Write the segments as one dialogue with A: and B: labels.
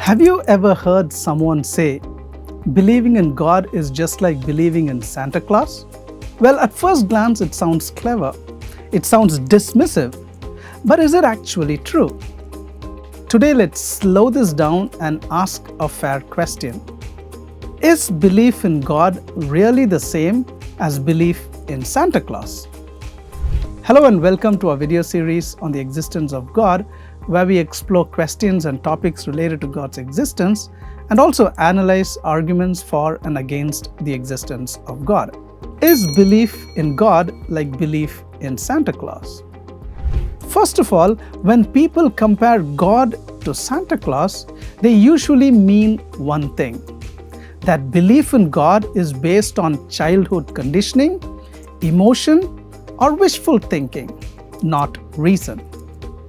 A: Have you ever heard someone say, believing in God is just like believing in Santa Claus? Well, at first glance, it sounds clever. It sounds dismissive. But is it actually true? Today, let's slow this down and ask a fair question. Is belief in God really the same as belief in Santa Claus? Hello and welcome to our video series on the existence of God, where we explore questions and topics related to God's existence and also analyze arguments for and against the existence of God. Is belief in God like belief in Santa Claus? First of all, when people compare God to Santa Claus, they usually mean one thing: that belief in God is based on childhood conditioning, emotion, or wishful thinking, not reason.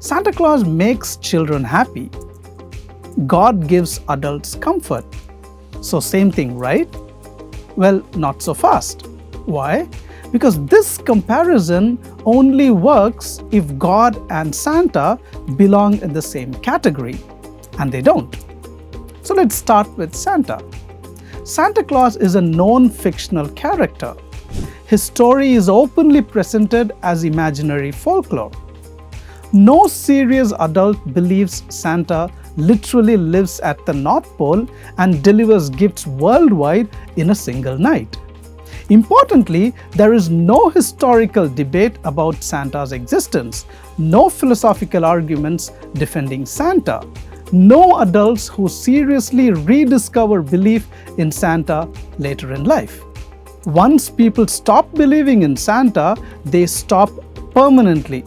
A: Santa Claus makes children happy. God gives adults comfort. So same thing, right? Well, not so fast. Why? Because this comparison only works if God and Santa belong in the same category, and they don't. So let's start with Santa. Santa Claus is a known fictional character. His story is openly presented as imaginary folklore. No serious adult believes Santa literally lives at the North Pole and delivers gifts worldwide in a single night. Importantly, there is no historical debate about Santa's existence, no philosophical arguments defending Santa, no adults who seriously rediscover belief in Santa later in life. Once people stop believing in Santa, they stop permanently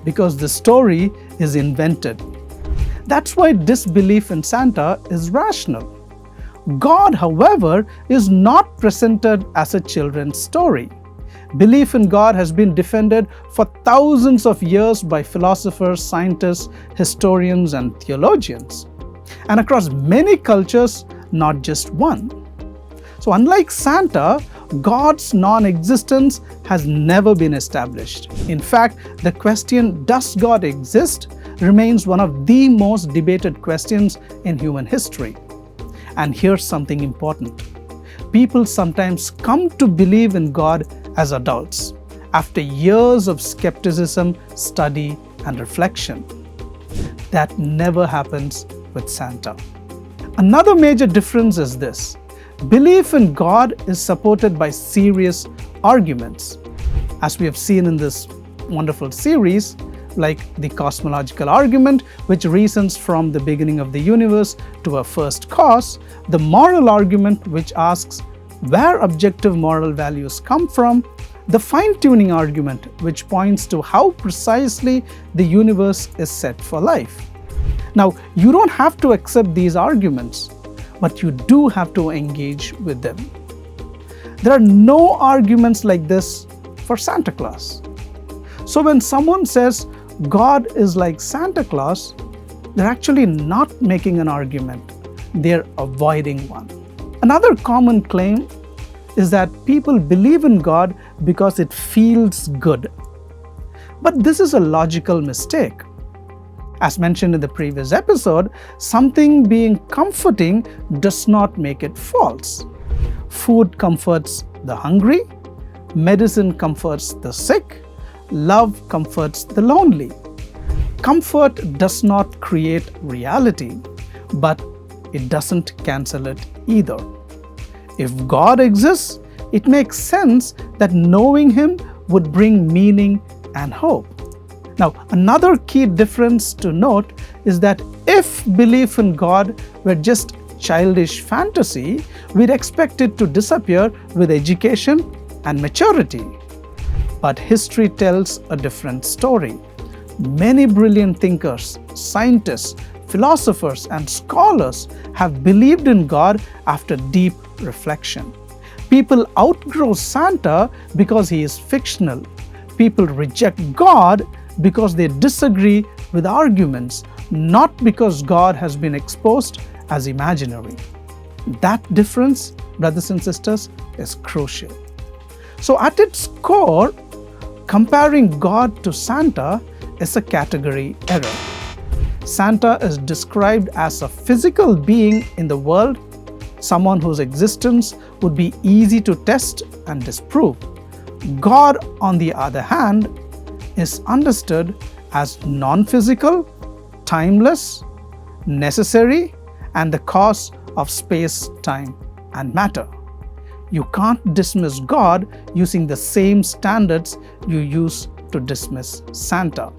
A: because the story is invented. That's why disbelief in Santa is rational. God, however, is not presented as a children's story. Belief in God has been defended for thousands of years by philosophers, scientists, historians, and theologians, and across many cultures, not just one. So unlike Santa, God's non-existence has never been established. In fact, the question, does God exist, remains one of the most debated questions in human history. And here's something important. People sometimes come to believe in God as adults, after years of skepticism, study, and reflection. That never happens with Santa. Another major difference is this: belief in God is supported by serious arguments. As we have seen in this wonderful series, like the cosmological argument, which reasons from the beginning of the universe to a first cause, the moral argument, which asks where objective moral values come from, the fine-tuning argument, which points to how precisely the universe is set for life. Now, you don't have to accept these arguments, but you do have to engage with them. There are no arguments like this for Santa Claus. So when someone says God is like Santa Claus, they're actually not making an argument, they're avoiding one. Another common claim is that people believe in God because it feels good. But this is a logical mistake. As mentioned in the previous episode, something being comforting does not make it false. Food comforts the hungry, medicine comforts the sick, love comforts the lonely. Comfort does not create reality, but it doesn't cancel it either. If God exists, it makes sense that knowing Him would bring meaning and hope. Now, another key difference to note is that if belief in God were just childish fantasy, we'd expect it to disappear with education and maturity. But history tells a different story. Many brilliant thinkers, scientists, philosophers, and scholars have believed in God after deep reflection. People outgrow Santa because he is fictional. People reject God because they disagree with arguments, not because God has been exposed as imaginary. That difference, brothers and sisters, is crucial. So at its core, comparing God to Santa is a category error. Santa is described as a physical being in the world, someone whose existence would be easy to test and disprove. God, on the other hand, is understood as non-physical, timeless, necessary, and the cause of space, time, and matter. You can't dismiss God using the same standards you use to dismiss Santa,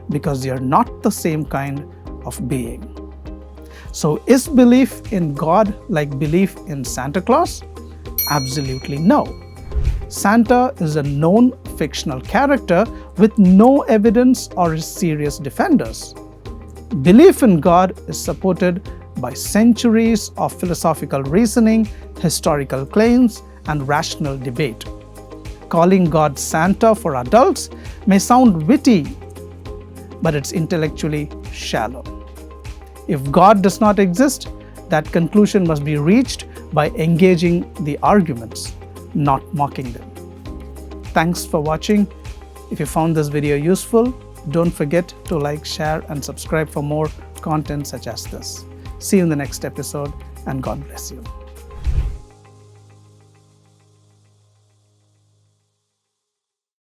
A: because they are not the same kind of being. So, is belief in God like belief in Santa Claus? Absolutely no. Santa is a known fictional character with no evidence or serious defenders. Belief in God is supported by centuries of philosophical reasoning, historical claims, and rational debate. Calling God Santa for adults may sound witty, but it's intellectually shallow. If God does not exist, that conclusion must be reached by engaging the arguments, not mocking them. Thanks for watching. If you found this video useful, don't forget to like, share, and subscribe for more content such as this. See you in the next episode, and God bless you.